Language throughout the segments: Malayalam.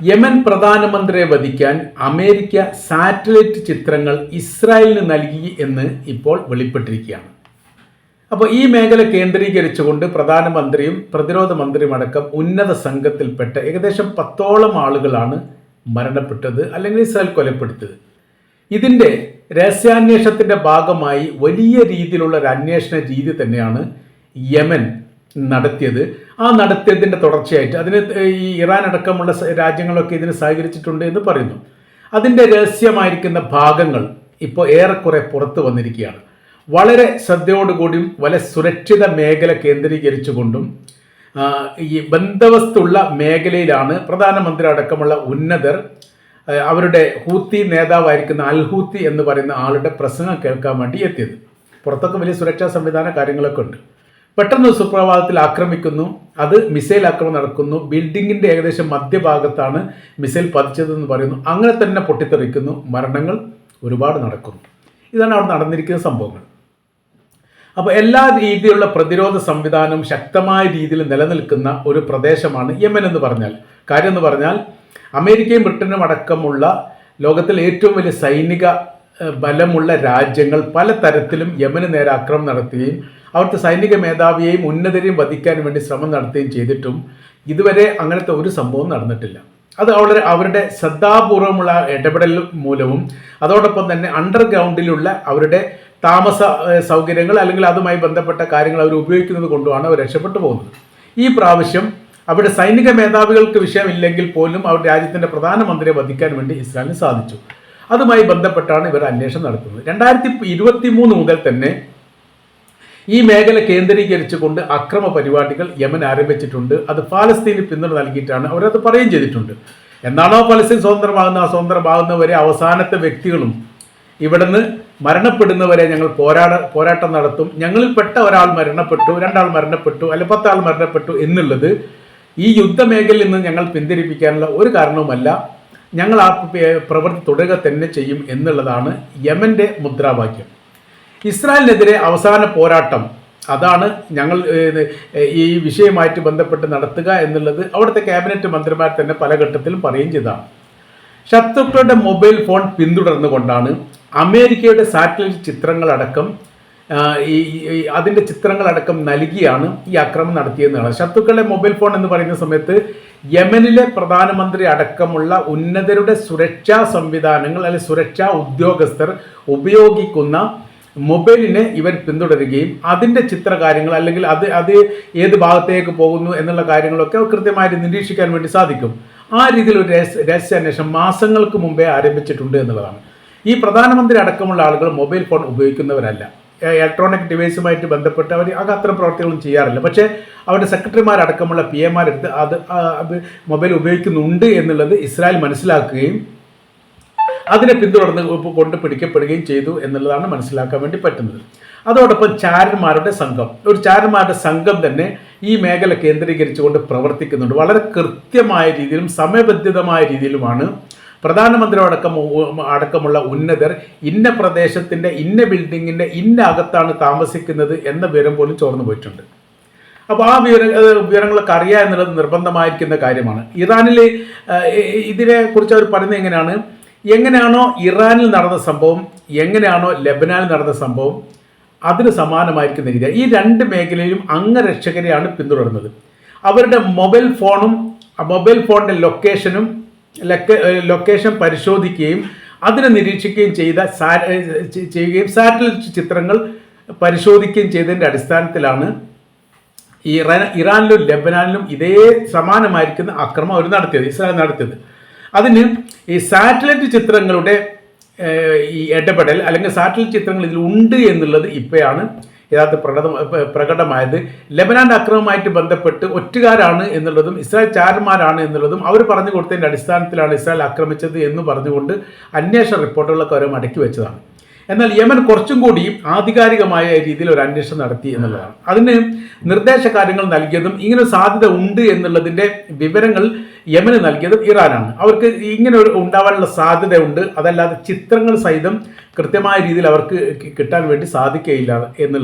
യമൻ പ്രധാനമന്ത്രിയെ വധിക്കാൻ അമേരിക്ക സാറ്റലൈറ്റ് ചിത്രങ്ങൾ ഇസ്രായേലിന് നൽകി എന്ന് ഇപ്പോൾ വെളിപ്പെട്ടിരിക്കുകയാണ്. അപ്പോൾ ഈ മേഖല കേന്ദ്രീകരിച്ചുകൊണ്ട് പ്രധാനമന്ത്രിയും പ്രതിരോധ മന്ത്രിയും അടക്കം ഉന്നത സംഘത്തിൽപ്പെട്ട ഏകദേശം 10ഓളം ആളുകളാണ് മരണപ്പെട്ടത് അല്ലെങ്കിൽ ഇസ്രായേൽ കൊലപ്പെടുത്തത്. ഇതിൻ്റെ രഹസ്യാന്വേഷണത്തിൻ്റെ ഭാഗമായി വലിയ രീതിയിലുള്ള ഒരു അന്വേഷണ രീതി തന്നെയാണ് യമൻ നടത്തിയത്. ആ നടത്തിയതിൻ്റെ തുടർച്ചയായിട്ട് അതിന് ഈ ഇറാൻ അടക്കമുള്ള രാജ്യങ്ങളൊക്കെ ഇതിന് സഹകരിച്ചിട്ടുണ്ട് എന്ന് പറയുന്നു. അതിൻ്റെ രഹസ്യമായിരിക്കുന്ന ഭാഗങ്ങൾ ഇപ്പോൾ ഏറെക്കുറെ പുറത്തു വന്നിരിക്കുകയാണ്. വളരെ ശ്രദ്ധയോടുകൂടിയും വളരെ സുരക്ഷിത മേഖല കേന്ദ്രീകരിച്ചുകൊണ്ടും ഈ ബന്ദവസ്തുള്ള മേഖലയിലാണ് പ്രധാനമന്ത്രി അടക്കമുള്ള ഉന്നതർ അവരുടെ ഹൂത്തി നേതാവായിരിക്കുന്ന അൽ ഹൂത്തി എന്ന് പറയുന്ന ആളുടെ പ്രസംഗം കേൾക്കാൻ വേണ്ടി എത്തിയത്. പുറത്തൊക്കെ വലിയ സുരക്ഷാ സംവിധാന കാര്യങ്ങളൊക്കെ ഉണ്ട്. പെട്ടെന്ന് സുപ്രഭാതത്തിൽ ആക്രമിക്കുന്നു. അത് മിസൈൽ ആക്രമണം നടക്കുന്നു. ബിൽഡിങ്ങിൻ്റെ ഏകദേശം മധ്യഭാഗത്താണ് മിസൈൽ പതിച്ചതെന്ന് പറയുന്നു. അങ്ങനെ തന്നെ പൊട്ടിത്തെറിക്കുന്നു. മരണങ്ങൾ ഒരുപാട് നടക്കുന്നു. ഇതാണ് അവിടെ നടന്നിരിക്കുന്ന സംഭവങ്ങൾ. അപ്പോൾ എല്ലാ രീതിയിലുള്ള പ്രതിരോധ സംവിധാനവും ശക്തമായ രീതിയിൽ നിലനിൽക്കുന്ന ഒരു പ്രദേശമാണ് യമൻ എന്ന് പറഞ്ഞാൽ. കാര്യം എന്ന് പറഞ്ഞാൽ അമേരിക്കയും ബ്രിട്ടനും അടക്കമുള്ള ലോകത്തിലെ ഏറ്റവും വലിയ സൈനിക ബലമുള്ള രാജ്യങ്ങൾ പല തരത്തിലും യമന് നേരെ ആക്രമണം നടത്തുകയും അവിടുത്തെ സൈനിക മേധാവിയെയും ഉന്നതരെയും വധിക്കാൻ വേണ്ടി ശ്രമം നടത്തുകയും ചെയ്തിട്ടും ഇതുവരെ അങ്ങനത്തെ ഒരു സംഭവം നടന്നിട്ടില്ല. അത് അവരുടെ ശ്രദ്ധാപൂർവമുള്ള ഇടപെടൽ മൂലവും അതോടൊപ്പം തന്നെ അണ്ടർഗ്രൗണ്ടിലുള്ള അവരുടെ താമസ സൗകര്യങ്ങൾ അല്ലെങ്കിൽ അതുമായി ബന്ധപ്പെട്ട കാര്യങ്ങൾ അവർ ഉപയോഗിക്കുന്നത് കൊണ്ടുമാണ് അവർ രക്ഷപ്പെട്ടു പോകുന്നത്. ഈ പ്രാവശ്യം അവരുടെ സൈനിക മേധാവികൾക്ക് വിഷയമില്ലെങ്കിൽ പോലും അവരുടെ രാജ്യത്തിൻ്റെ പ്രധാനമന്ത്രിയെ വധിക്കാൻ വേണ്ടി ഇസ്രായേലിന് സാധിച്ചു. അതുമായി ബന്ധപ്പെട്ടാണ് ഇവർ അന്വേഷണം നടത്തുന്നത്. 2023 മുതൽ തന്നെ ഈ മേഖല കേന്ദ്രീകരിച്ചുകൊണ്ട് അക്രമ പരിപാടികൾ യമൻ ആരംഭിച്ചിട്ടുണ്ട്. അത് ഫലസ്തീന് പിന്തുണ നൽകിയിട്ടാണ് അവരത് പറയുകയും ചെയ്തിട്ടുണ്ട്. എന്നാണോ ഫലസ്തീൻ സ്വതന്ത്രമാകുന്ന ആ സ്വതന്ത്രമാകുന്നവരെ അവസാനത്തെ വ്യക്തികളും ഇവിടുന്ന് മരണപ്പെടുന്നവരെ ഞങ്ങൾ പോരാട്ടം നടത്തും, ഞങ്ങളിൽപ്പെട്ട ഒരാൾ മരണപ്പെട്ടു, 2 ആൾ മരണപ്പെട്ടു, അല്ലെങ്കിൽ 10 ആൾ മരണപ്പെട്ടു എന്നുള്ളത് ഈ യുദ്ധമേഖലയിൽ നിന്ന് ഞങ്ങൾ പിന്തിരിപ്പിക്കാനുള്ള ഒരു കാരണവുമല്ല, ഞങ്ങൾ ആ പ്രവൃത്തി തുടരുക തന്നെ ചെയ്യും എന്നുള്ളതാണ് യമൻ്റെ മുദ്രാവാക്യം. ഇസ്രായേലിനെതിരെ അവസാന പോരാട്ടം അതാണ് ഞങ്ങൾ ഈ വിഷയവുമായിട്ട് ബന്ധപ്പെട്ട് നടത്തുക എന്നുള്ളത് അവിടുത്തെ ക്യാബിനറ്റ് മന്ത്രിമാർ തന്നെ പല ഘട്ടത്തിലും പറയുകയും ചെയ്തതാണ്. ശത്രുക്കളുടെ മൊബൈൽ ഫോൺ പിന്തുടർന്നുകൊണ്ടാണ് അമേരിക്കയുടെ സാറ്റലൈറ്റ് ചിത്രങ്ങളടക്കം അതിൻ്റെ ചിത്രങ്ങളടക്കം നൽകിയാണ് ഈ ആക്രമണം നടത്തിയെന്നാണ്. ശത്രുക്കളുടെ മൊബൈൽ ഫോൺ എന്ന് പറയുന്ന സമയത്ത് യമനിലെ പ്രധാനമന്ത്രി അടക്കമുള്ള ഉന്നതരുടെ സുരക്ഷാ സംവിധാനങ്ങൾ അല്ലെങ്കിൽ സുരക്ഷാ ഉദ്യോഗസ്ഥർ ഉപയോഗിക്കുന്ന മൊബൈലിനെ ഇവർ പിന്തുടരുകയും അതിൻ്റെ ചിത്രകാര്യങ്ങൾ അല്ലെങ്കിൽ അത് ഏത് ഭാഗത്തേക്ക് പോകുന്നു എന്നുള്ള കാര്യങ്ങളൊക്കെ കൃത്യമായിട്ട് നിരീക്ഷിക്കാൻ വേണ്ടി സാധിക്കും. ആ രീതിയിൽ ഒരു രഹസ്യാന്വേഷണം മാസങ്ങൾക്ക് മുമ്പേ ആരംഭിച്ചിട്ടുണ്ട് എന്നുള്ളതാണ്. ഈ പ്രധാനമന്ത്രി അടക്കമുള്ള ആളുകൾ മൊബൈൽ ഫോൺ ഉപയോഗിക്കുന്നവരല്ല. ഇലക്ട്രോണിക് ഡിവൈസുമായിട്ട് ബന്ധപ്പെട്ട് അവർ അത്തരം പ്രവർത്തികളും ചെയ്യാറില്ല. പക്ഷേ അവരുടെ സെക്രട്ടറിമാരടക്കമുള്ള PM എടുത്ത് അത് മൊബൈൽ ഉപയോഗിക്കുന്നുണ്ട് എന്നുള്ളത് ഇസ്രായേൽ മനസ്സിലാക്കുകയും അതിനെ പിന്തുടർന്ന് കൊണ്ട് പിടിക്കപ്പെടുകയും ചെയ്തു എന്നുള്ളതാണ് മനസ്സിലാക്കാൻ വേണ്ടി പറ്റുന്നത്. അതോടൊപ്പം ചാരന്മാരുടെ സംഘം തന്നെ ഈ മേഖല കേന്ദ്രീകരിച്ചുകൊണ്ട് പ്രവർത്തിക്കുന്നുണ്ട്. വളരെ കൃത്യമായ രീതിയിലും സമയബന്ധിതമായ രീതിയിലുമാണ് പ്രധാനമന്ത്രി അടക്കമുള്ള ഉന്നതർ ഇന്ന പ്രദേശത്തിൻ്റെ ഇന്ന ബിൽഡിങ്ങിൻ്റെ ഇന്ന അകത്താണ് താമസിക്കുന്നത് എന്ന വിവരം പോലും ചോർന്നു പോയിട്ടുണ്ട്. അപ്പോൾ ആ വിവരങ്ങളൊക്കെ അറിയുക എന്നുള്ളത് നിർബന്ധമായിരിക്കുന്ന കാര്യമാണ്. ഇറാനിൽ ഇതിനെക്കുറിച്ച് അവർ പറയുന്നത് എങ്ങനെയാണോ ഇറാനിൽ നടന്ന സംഭവം, എങ്ങനെയാണോ ലെബനാനിൽ നടന്ന സംഭവം, അതിന് സമാനമായിരിക്കുന്ന രീതി ഈ 2 മേഖലയിലും അംഗരക്ഷകരെയാണ് പിന്തുടർന്നത്. അവരുടെ മൊബൈൽ ഫോണിൻ്റെ ലൊക്കേഷൻ പരിശോധിക്കുകയും അതിനെ നിരീക്ഷിക്കുകയും ചെയ്യുകയും സാറ്റലൈറ്റ് ചിത്രങ്ങൾ പരിശോധിക്കുകയും ചെയ്തതിൻ്റെ അടിസ്ഥാനത്തിലാണ് ഇറാനിലും ലെബനാനിലും ഇതേ സമാനമായിരിക്കുന്ന ആക്രമണം അവർ ഇസ്രായേൽ നടത്തിയത്. അതിന് ഈ സാറ്റലൈറ്റ് ചിത്രങ്ങളുടെ ഈ ഇടപെടൽ അല്ലെങ്കിൽ സാറ്റലൈറ്റ് ചിത്രങ്ങൾ ഇതിലുണ്ട് എന്നുള്ളത് ഇപ്പോഴാണ് യഥാർത്ഥ പ്രകടമായത്. ലെബനാൻ്റെ ആക്രമണവുമായിട്ട് ബന്ധപ്പെട്ട് ഒറ്റുകാരാണ് എന്നുള്ളതും ഇസ്രായേൽ ചാരന്മാരാണ് എന്നുള്ളതും അവർ പറഞ്ഞു കൊടുത്തതിൻ്റെ അടിസ്ഥാനത്തിലാണ് ഇസ്രായേൽ ആക്രമിച്ചത് എന്ന് പറഞ്ഞുകൊണ്ട് അന്വേഷണ റിപ്പോർട്ടുകളൊക്കെ അവർ മടക്കി വെച്ചതാണ്. എന്നാൽ യമൻ കുറച്ചും കൂടി ആധികാരികമായ രീതിയിൽ ഒരു അന്വേഷണം നടത്തി എന്നുള്ളതാണ്. അതിന് നിർദ്ദേശകാര്യങ്ങൾ നൽകിയതും ഇങ്ങനെ സാധ്യത ഉണ്ട് എന്നുള്ളതിൻ്റെ വിവരങ്ങൾ യമന് നൽകിയതും ഇറാനാണ്. അവർക്ക് ഇങ്ങനെ ഉണ്ടാവാനുള്ള സാധ്യതയുണ്ട്, അതല്ലാതെ ചിത്രങ്ങൾ സഹിതം കൃത്യമായ രീതിയിൽ അവർക്ക് കിട്ടാൻ വേണ്ടി സാധിക്കുകയില്ല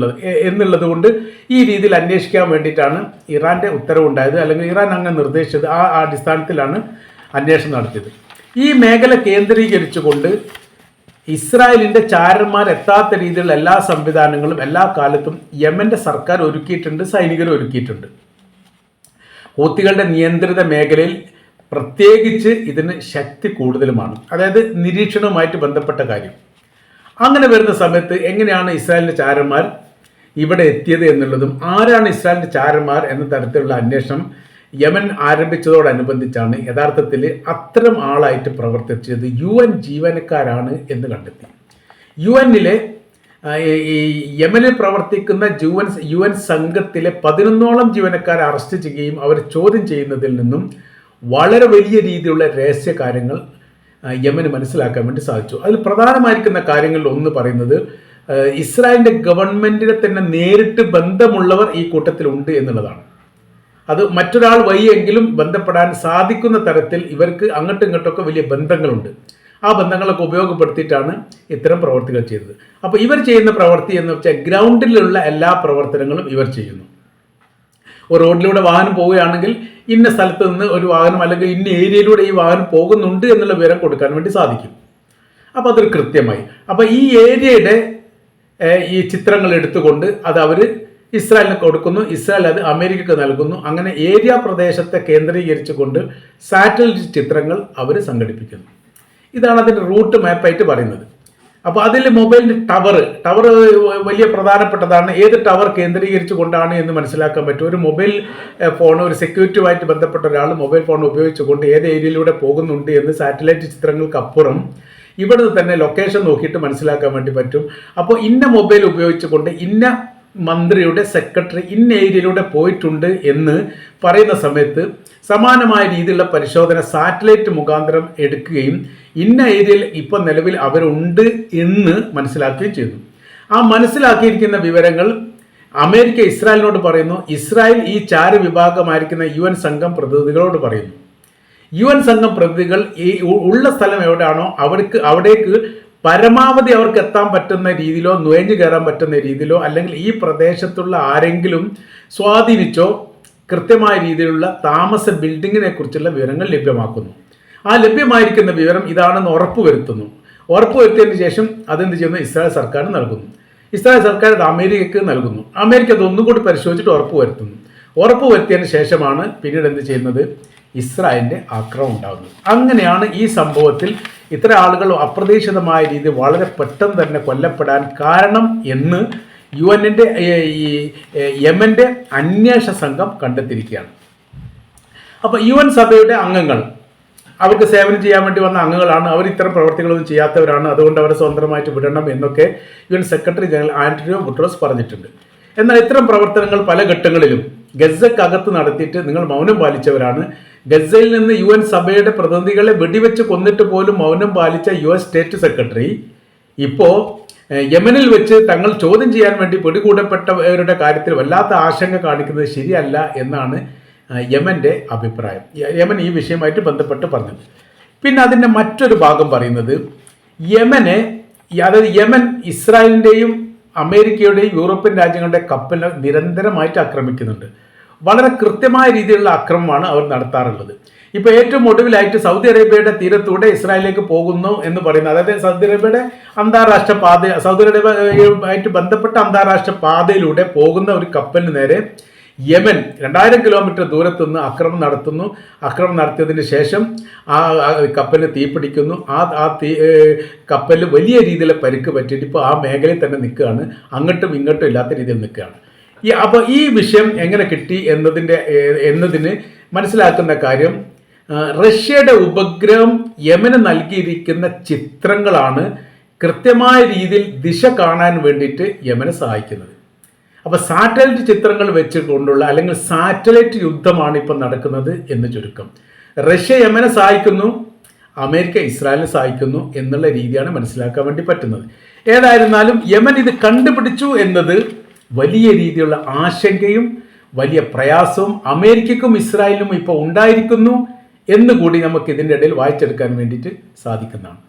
എന്നുള്ളത് കൊണ്ട് ഈ രീതിയിൽ അന്വേഷിക്കാൻ വേണ്ടിയിട്ടാണ് ഇറാൻ്റെ ഉത്തരവുണ്ടായത്, അല്ലെങ്കിൽ ഇറാൻ അങ്ങനെ നിർദ്ദേശിച്ചത്. ആ അടിസ്ഥാനത്തിലാണ് അന്വേഷണം നടത്തിയത്. ഈ മേഖല കേന്ദ്രീകരിച്ചുകൊണ്ട് ഇസ്രായേലിൻ്റെ ചാരന്മാർ എത്താത്ത രീതിയിലുള്ള എല്ലാ സംവിധാനങ്ങളും എല്ലാ കാലത്തും യമൻ്റെ സർക്കാർ ഒരുക്കിയിട്ടുണ്ട്, സൈനികർ ഒരുക്കിയിട്ടുണ്ട്. ഹൂത്തികളുടെ നിയന്ത്രിത മേഖലയിൽ പ്രത്യേകിച്ച് ഇതിന് ശക്തി കൂടുതലുമാണ്, അതായത് നിരീക്ഷണവുമായിട്ട് ബന്ധപ്പെട്ട കാര്യം. അങ്ങനെ വരുന്ന സമയത്ത് എങ്ങനെയാണ് ഇസ്രായേലിൻ്റെ ചാരന്മാർ ഇവിടെ എത്തിയത് എന്നുള്ളതും ആരാണ് ഇസ്രായേലിൻ്റെ ചാരന്മാർ എന്ന തരത്തിലുള്ള അന്വേഷണം യമൻ ആരംഭിച്ചതോടനുബന്ധിച്ചാണ് യഥാർത്ഥത്തിൽ അത്തരം ആളായിട്ട് പ്രവർത്തിച്ചത് UN ജീവനക്കാരാണ് എന്ന് കണ്ടെത്തി. UNിലെ ഈ യമനിൽ പ്രവർത്തിക്കുന്ന UN സംഘത്തിലെ 11ഓളം ജീവനക്കാരെ അറസ്റ്റ് ചെയ്യുകയും അവർ ചോദ്യം ചെയ്യുന്നതിൽ നിന്നും വളരെ വലിയ രീതിയിലുള്ള രഹസ്യ കാര്യങ്ങൾ യമന് മനസ്സിലാക്കാൻ വേണ്ടി സാധിച്ചു. അതിൽ പ്രധാനമായിരിക്കുന്ന കാര്യങ്ങളിൽ ഒന്ന് പറയുന്നത് ഇസ്രായേലിൻ്റെ ഗവൺമെൻറ്റിനെ തന്നെ നേരിട്ട് ബന്ധമുള്ളവർ ഈ കൂട്ടത്തിലുണ്ട് എന്നുള്ളതാണ്. അത് മറ്റൊരാൾ വഴിയെങ്കിലും ബന്ധപ്പെടാൻ സാധിക്കുന്ന തരത്തിൽ ഇവർക്ക് അങ്ങോട്ടും ഇങ്ങോട്ടൊക്കെ വലിയ ബന്ധങ്ങളുണ്ട്. ആ ബന്ധങ്ങളൊക്കെ ഉപയോഗപ്പെടുത്തിയിട്ടാണ് ഇത്തരം പ്രവർത്തികൾ ചെയ്തത്. അപ്പോൾ ഇവർ ചെയ്യുന്ന പ്രവൃത്തി എന്ന് വെച്ചാൽ ഗ്രൗണ്ടിലുള്ള എല്ലാ പ്രവർത്തനങ്ങളും ഇവർ ചെയ്യുന്നു. ഒരു റോഡിലൂടെ വാഹനം പോവുകയാണെങ്കിൽ ഇന്ന സ്ഥലത്ത് നിന്ന് ഒരു വാഹനം അല്ലെങ്കിൽ ഇന്ന ഏരിയയിലൂടെ ഈ വാഹനം പോകുന്നുണ്ട് എന്നുള്ള വിവരം കൊടുക്കാൻ വേണ്ടി സാധിക്കും. അപ്പോൾ അതൊരു കൃത്യമായി. അപ്പോൾ ഈ ഏരിയയുടെ ഈ ചിത്രങ്ങൾ എടുത്തുകൊണ്ട് അത് അവർ ഇസ്രായേലിന് കൊടുക്കുന്നു, ഇസ്രായേൽ അത് അമേരിക്കക്ക് നൽകുന്നു. അങ്ങനെ ഏരിയ പ്രദേശത്തെ കേന്ദ്രീകരിച്ചുകൊണ്ട് സാറ്റലൈറ്റ് ചിത്രങ്ങൾ അവർ സംഘടിപ്പിക്കുന്നു. ഇതാണ് അതിൻ്റെ റൂട്ട് മാപ്പായിട്ട് പറയുന്നത്. അപ്പോൾ അതിൽ മൊബൈലിൻ്റെ ടവർ വലിയ പ്രധാനപ്പെട്ടതാണ്. ഏത് ടവർ കേന്ദ്രീകരിച്ചു കൊണ്ടാണ് എന്ന് മനസ്സിലാക്കാൻ പറ്റും. ഒരു മൊബൈൽ ഫോൺ, ഒരു സെക്യൂരിറ്റിയുമായിട്ട് ബന്ധപ്പെട്ട ഒരാൾ മൊബൈൽ ഫോൺ ഉപയോഗിച്ചുകൊണ്ട് ഏത് ഏരിയയിലൂടെ പോകുന്നുണ്ട് എന്ന് സാറ്റലൈറ്റ് ചിത്രങ്ങൾക്കപ്പുറം ഇവിടെ തന്നെ ലൊക്കേഷൻ നോക്കിയിട്ട് മനസ്സിലാക്കാൻ വേണ്ടി പറ്റും. അപ്പോൾ ഇന്ന മൊബൈൽ ഉപയോഗിച്ചുകൊണ്ട് ഇന്ന മന്ത്രിയുടെ സെക്രട്ടറി ഇന്ന ഏരിയയിലൂടെ പോയിട്ടുണ്ട് എന്ന് പറയുന്ന സമയത്ത് സമാനമായ രീതിയിലുള്ള പരിശോധന സാറ്റലൈറ്റ് മുഖാന്തരം എടുക്കുകയും ഇന്ന ഏരിയയിൽ ഇപ്പോൾ നിലവിൽ അവരുണ്ട് എന്ന് മനസ്സിലാക്കുകയും ചെയ്തു. ആ മനസ്സിലാക്കിയിരിക്കുന്ന വിവരങ്ങൾ അമേരിക്ക ഇസ്രായേലിനോട് പറയുന്നു. ഇസ്രായേൽ ഈ ചാരവിഭാഗമായിരിക്കുന്ന UN സംഘം പ്രതിനിധികളോട് പറയുന്നു. UN സംഘം പ്രതിനിധികൾ ഈ ഉള്ള സ്ഥലം എവിടെയാണോ അവിടേക്ക് പരമാവധി അവർക്ക് എത്താൻ പറ്റുന്ന രീതിയിലോ നുഴഞ്ഞു കയറാൻ പറ്റുന്ന രീതിയിലോ അല്ലെങ്കിൽ ഈ പ്രദേശത്തുള്ള ആരെങ്കിലും സ്വാധീനിച്ചോ കൃത്യമായ രീതിയിലുള്ള താമസ ബിൽഡിങ്ങിനെ കുറിച്ചുള്ള വിവരങ്ങൾ ലഭ്യമാക്കുന്നു. ആ ലഭ്യമായിരിക്കുന്ന വിവരം ഇതാണെന്ന് ഉറപ്പുവരുത്തിയതിന് ശേഷം അതെന്ത് ചെയ്യുന്നു? ഇസ്രായേൽ സർക്കാരിന് നൽകുന്നു. ഇസ്രായേൽ സർക്കാർ അത് അമേരിക്കക്ക് നൽകുന്നു. അമേരിക്ക അതൊന്നും കൂടി പരിശോധിച്ചിട്ട് ഉറപ്പുവരുത്തിയതിന് ശേഷമാണ് പിന്നീട് എന്ത് ചെയ്യുന്നത്? ഇസ്രായേലിൻ്റെ ആക്രമണം ഉണ്ടാകുന്നത്. അങ്ങനെയാണ് ഈ സംഭവത്തിൽ ഇത്ര ആളുകൾ അപ്രതീക്ഷിതമായ രീതിയിൽ വളരെ പെട്ടെന്ന് തന്നെ കൊല്ലപ്പെടാൻ കാരണം എന്ന് UNന്റെ ഈ യമൻ്റെ അന്വേഷണ സംഘം കണ്ടെത്തിയിരിക്കുകയാണ്. അപ്പോൾ UN സഭയുടെ അംഗങ്ങൾ അവർക്ക് സേവനം ചെയ്യാൻ വേണ്ടി വന്ന അംഗങ്ങളാണ്. അവർ ഇത്തരം പ്രവർത്തികളൊന്നും ചെയ്യാത്തവരാണ്, അതുകൊണ്ട് അവരെ സ്വതന്ത്രമായിട്ട് വിടണം എന്നൊക്കെ UN secretary general Antonio Guterres പറഞ്ഞിട്ടുണ്ട്. എന്നാൽ ഇത്തരം പ്രവർത്തനങ്ങൾ പല ഘട്ടങ്ങളിലും ഗസക്കകത്ത് നടത്തിയിട്ട് നിങ്ങൾ മൗനം പാലിച്ചവരാണ്. ഗസയിൽ നിന്ന് UN സഭയുടെ പ്രതിനിധികളെ വെടിവെച്ച് കൊന്നിട്ട് പോലും മൗനം പാലിച്ച US സ്റ്റേറ്റ് സെക്രട്ടറി ഇപ്പോൾ യമനിൽ വെച്ച് തങ്ങൾ ചോദ്യം ചെയ്യാൻ വേണ്ടി പിടികൂടപ്പെട്ടവരുടെ കാര്യത്തിൽ വല്ലാത്ത ആശങ്ക കാണിക്കുന്നത് ശരിയല്ല എന്നാണ് യമൻ്റെ അഭിപ്രായം. യമൻ ഈ വിഷയമായിട്ട് ബന്ധപ്പെട്ട് പറഞ്ഞത്. പിന്നെ അതിൻ്റെ മറ്റൊരു ഭാഗം പറയുന്നത് യമൻ ഇസ്രായേലിൻ്റെയും അമേരിക്കയുടെയും യൂറോപ്യൻ രാജ്യങ്ങളുടെ കപ്പലിനെ നിരന്തരമായിട്ട് ആക്രമിക്കുന്നുണ്ട്. വളരെ കൃത്യമായ രീതിയിലുള്ള ആക്രമണമാണ് അവർ നടത്താറുള്ളത്. ഇപ്പോൾ ഏറ്റവും ഒടുവിലായിട്ട് സൗദി അറേബ്യയുടെ തീരത്തൂടെ ഇസ്രായേലിലേക്ക് പോകുന്നു എന്ന് പറയുന്നത്, അതായത് സൗദി അറേബ്യയുടെ അന്താരാഷ്ട്ര പാത, സൗദി അറേബ്യയുമായിട്ട് ബന്ധപ്പെട്ട അന്താരാഷ്ട്ര പാതയിലൂടെ പോകുന്ന ഒരു കപ്പലിന് നേരെ യമൻ 2000 കിലോമീറ്റർ ദൂരത്തുനിന്ന് ആക്രമണം നടത്തിയതിന് ശേഷം ആ കപ്പലിന് തീപിടിക്കുന്നു. ആ കപ്പലിൽ വലിയ രീതിയിലുള്ള പരിക്ക് പറ്റിയിട്ട് ഇപ്പോൾ ആ മേഖലയിൽ തന്നെ നിൽക്കുകയാണ്, അങ്ങോട്ടും ഇങ്ങോട്ടും ഇല്ലാത്ത രീതിയിൽ നിൽക്കുകയാണ്. അപ്പോൾ ഈ വിഷയം എങ്ങനെ കിട്ടി എന്നതിന് മനസ്സിലാക്കുന്ന കാര്യം, റഷ്യയുടെ ഉപഗ്രഹം യമന് നൽകിയിരിക്കുന്ന ചിത്രങ്ങളാണ് കൃത്യമായ രീതിയിൽ ദിശ കാണാൻ വേണ്ടിയിട്ട് യമനെ സഹായിക്കുന്നത്. അപ്പോൾ സാറ്റലൈറ്റ് ചിത്രങ്ങൾ വെച്ചുകൊണ്ടുള്ള അല്ലെങ്കിൽ സാറ്റലൈറ്റ് യുദ്ധമാണ് ഇപ്പം നടക്കുന്നത് എന്ന് ചുരുക്കം. റഷ്യ യമനെ സഹായിക്കുന്നു, അമേരിക്ക ഇസ്രായേലിനെ സഹായിക്കുന്നു എന്നുള്ള രീതിയാണ് മനസ്സിലാക്കാൻ വേണ്ടി പറ്റുന്നത്. ഏതായിരുന്നാലും യമൻ ഇത് കണ്ടുപിടിച്ചു എന്നത് വലിയ രീതിയിലുള്ള ആശങ്കയും വലിയ പ്രയാസവും അമേരിക്കക്കും ഇസ്രായേലിനും ഇപ്പോൾ ഉണ്ടായിരിക്കുന്നു എന്നുകൂടി നമുക്ക് ഇതിൻ്റെ ഇടയിൽ വായിച്ചെടുക്കാൻ വേണ്ടിയിട്ട് സാധിക്കുന്നതാണ്.